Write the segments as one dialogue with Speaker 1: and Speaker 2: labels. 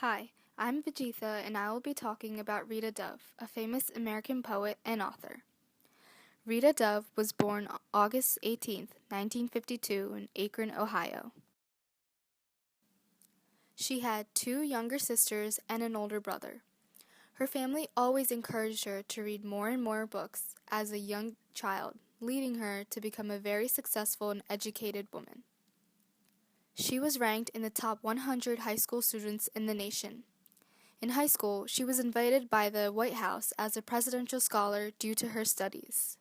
Speaker 1: Hi, I'm Vijitha and I will be talking about Rita Dove, a famous American poet and author. Rita Dove was born August 18, 1952 in Akron, Ohio. She had two younger sisters and an older brother. Her family always encouraged her to read more and more books as a young child, leading her to become a very successful and educated woman. She was ranked in the top 100 high school students in the nation. In high school, she was invited by the White House as a presidential scholar due to her studies.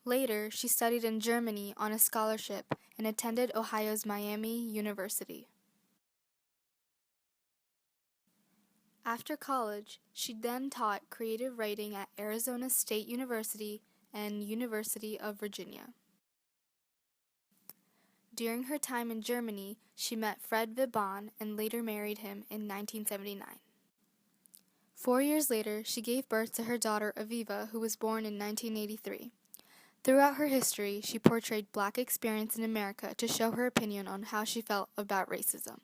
Speaker 1: Later, she studied in Germany on a scholarship and attended Ohio's Miami University. After college, she then taught creative writing at Arizona State University and University of Virginia. During her time in Germany, she met Fred Vauban and later married him in 1979. 4 years later, she gave birth to her daughter Aviva, who was born in 1983. Throughout her history, she portrayed Black experience in America to show her opinion on how she felt about racism.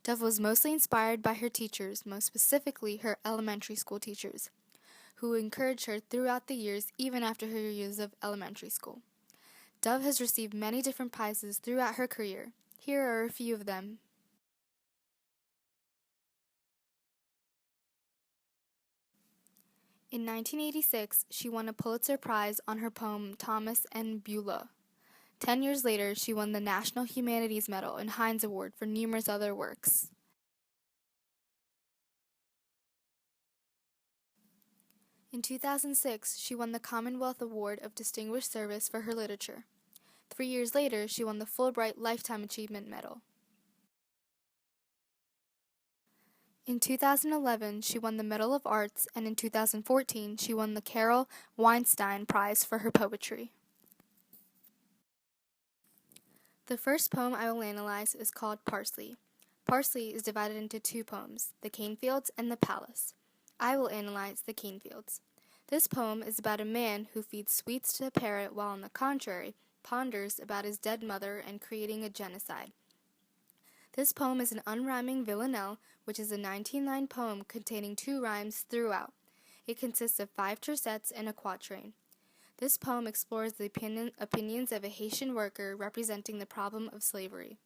Speaker 1: Dove was mostly inspired by her teachers, most specifically her elementary school teachers, who encouraged her throughout the years even after her years of elementary school. Dove has received many different prizes throughout her career. Here are a few of them. In 1986, she won a Pulitzer Prize on her poem Thomas and Beulah. 10 years later, she won the National Humanities Medal and Heinz Award for numerous other works. In 2006, she won the Commonwealth Award of Distinguished Service for her literature. 3 years later, she won the Fulbright Lifetime Achievement Medal. In 2011, she won the Medal of Arts, and in 2014, she won the Carol Weinstein Prize for her poetry. The first poem I will analyze is called Parsley. Parsley is divided into two poems, The Cane Fields and The Palace. I will analyze The Cane Fields. This poem is about a man who feeds sweets to a parrot while, on the contrary, ponders about his dead mother and creating a genocide. This poem is an unrhyming villanelle, which is a 19-line poem containing 2 rhymes throughout. It consists of 5 tercets and a quatrain. This poem explores the opinions of a Haitian worker representing the problem of slavery.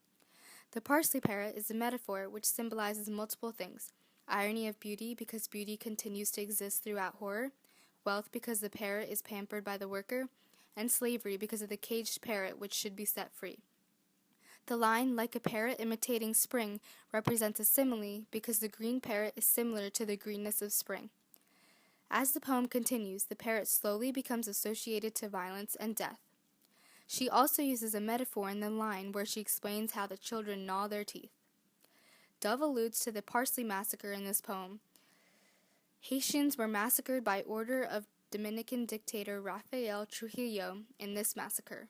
Speaker 1: The parsley parrot is a metaphor which symbolizes multiple things: irony of beauty because beauty continues to exist throughout horror, wealth because the parrot is pampered by the worker, and slavery because of the caged parrot which should be set free. The line, like a parrot imitating spring, represents a simile because the green parrot is similar to the greenness of spring. As the poem continues, the parrot slowly becomes associated to violence and death. She also uses a metaphor in the line where she explains how the children gnaw their teeth. Dove alludes to the Parsley Massacre in this poem. Haitians were massacred by order of Dominican dictator Rafael Trujillo in this massacre.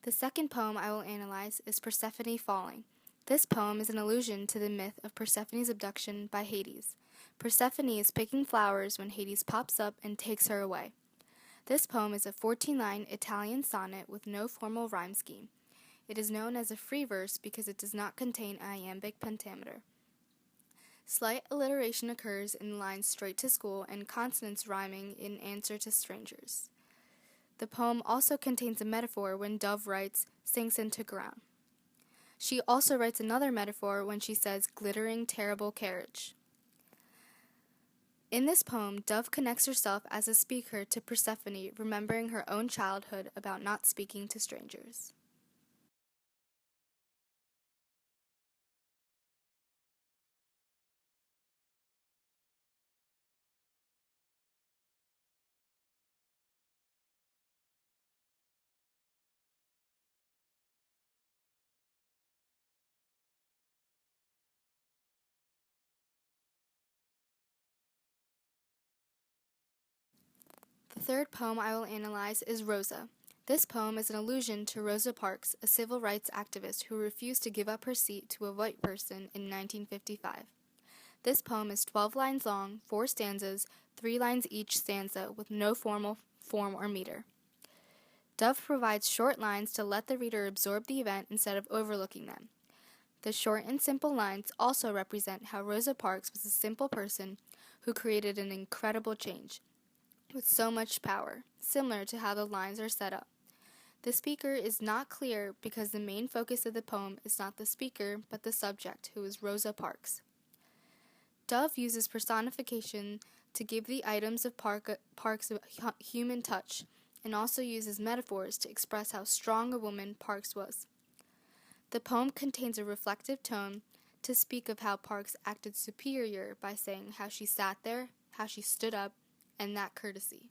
Speaker 1: The second poem I will analyze is Persephone Falling. This poem is an allusion to the myth of Persephone's abduction by Hades. Persephone is picking flowers when Hades pops up and takes her away. This poem is a 14-line Italian sonnet with no formal rhyme scheme. It is known as a free verse because it does not contain iambic pentameter. Slight alliteration occurs in the lines straight to school and consonants rhyming in answer to strangers. The poem also contains a metaphor when Dove writes, sinks into ground. She also writes another metaphor when she says, glittering, terrible carriage. In this poem, Dove connects herself as a speaker to Persephone, remembering her own childhood about not speaking to strangers. The third poem I will analyze is Rosa. This poem is an allusion to Rosa Parks, a civil rights activist who refused to give up her seat to a white person in 1955. This poem is 12 lines long, 4 stanzas, 3 lines each stanza with no formal form or meter. Dove provides short lines to let the reader absorb the event instead of overlooking them. The short and simple lines also represent how Rosa Parks was a simple person who created an incredible change with so much power, similar to how the lines are set up. The speaker is not clear because the main focus of the poem is not the speaker but the subject, who is Rosa Parks. Dove uses personification to give the items of Parks a human touch, and also uses metaphors to express how strong a woman Parks was. The poem contains a reflective tone to speak of how Parks acted superior by saying how she sat there, how she stood up, and that courtesy.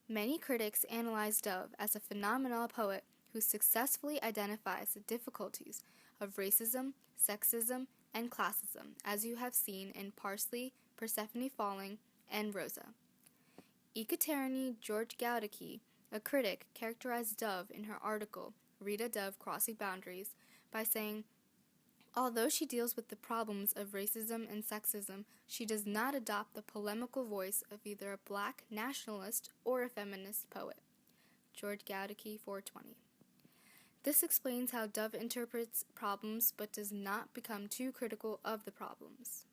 Speaker 1: Many critics analyze Dove as a phenomenal poet who successfully identifies the difficulties of racism, sexism, and classism, as you have seen in Parsley, Persephone Falling, and Rosa. Ekaterina Georgiadaki, a critic, characterized Dove in her article, Rita Dove Crossing Boundaries, by saying, although she deals with the problems of racism and sexism, she does not adopt the polemical voice of either a black nationalist or a feminist poet. Georgiadaki 420. This explains how Dove interprets problems but does not become too critical of the problems.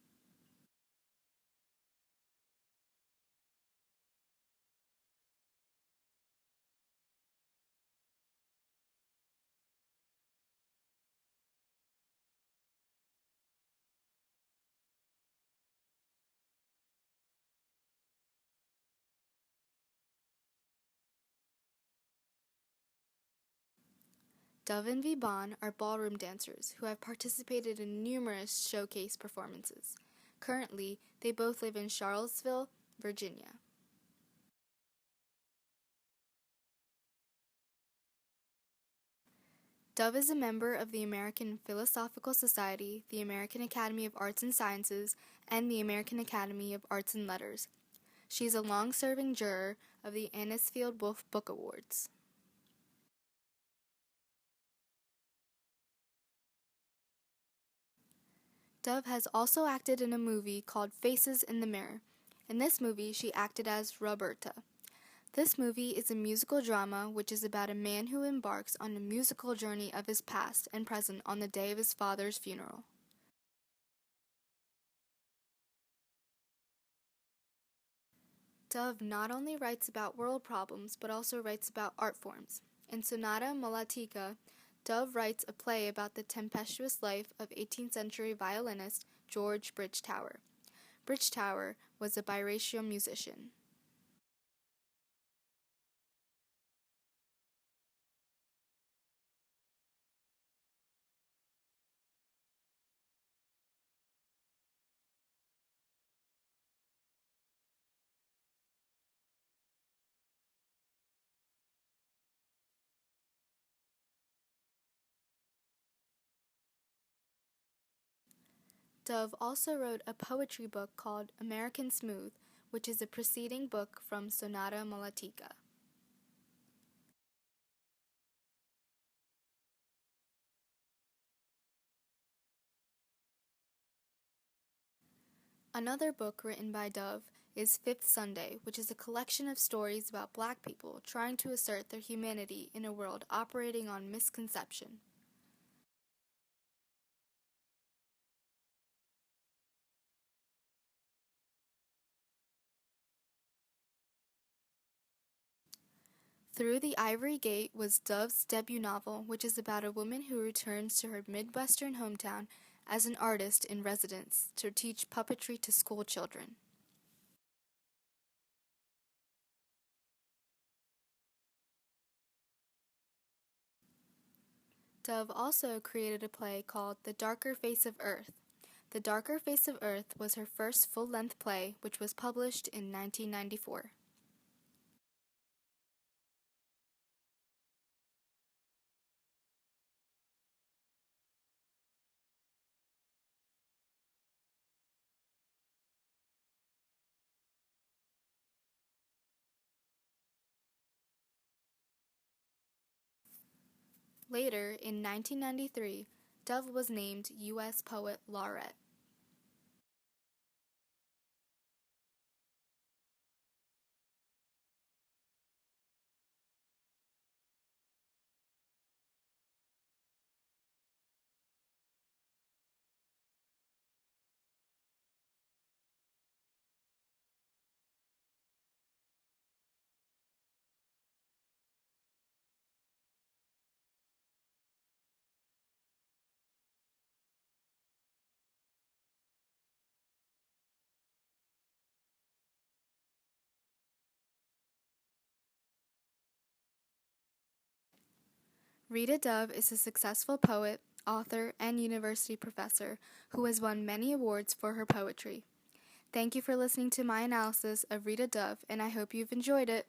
Speaker 1: Dove and Vauban are ballroom dancers who have participated in numerous showcase performances. Currently, they both live in Charlottesville, Virginia. Dove is a member of the American Philosophical Society, the American Academy of Arts and Sciences, and the American Academy of Arts and Letters. She is a long-serving juror of the Anisfield Wolf Book Awards. Dove has also acted in a movie called Faces in the Mirror. In this movie, she acted as Roberta. This movie is a musical drama which is about a man who embarks on a musical journey of his past and present on the day of his father's funeral. Dove not only writes about world problems but also writes about art forms. In Sonata Malatica, Dove writes a play about the tempestuous life of 18th century violinist George Bridgetower. Bridgetower was a biracial musician. Dove also wrote a poetry book called American Smooth, which is a preceding book from Sonata Malatica. Another book written by Dove is Fifth Sunday, which is a collection of stories about black people trying to assert their humanity in a world operating on misconception. Through the Ivory Gate was Dove's debut novel, which is about a woman who returns to her Midwestern hometown as an artist in residence to teach puppetry to school children. Dove also created a play called The Darker Face of Earth. The Darker Face of Earth was her first full-length play, which was published in 1994. Later, in 1993, Dove was named U.S. Poet Laureate. Rita Dove is a successful poet, author, and university professor who has won many awards for her poetry. Thank you for listening to my analysis of Rita Dove, and I hope you've enjoyed it.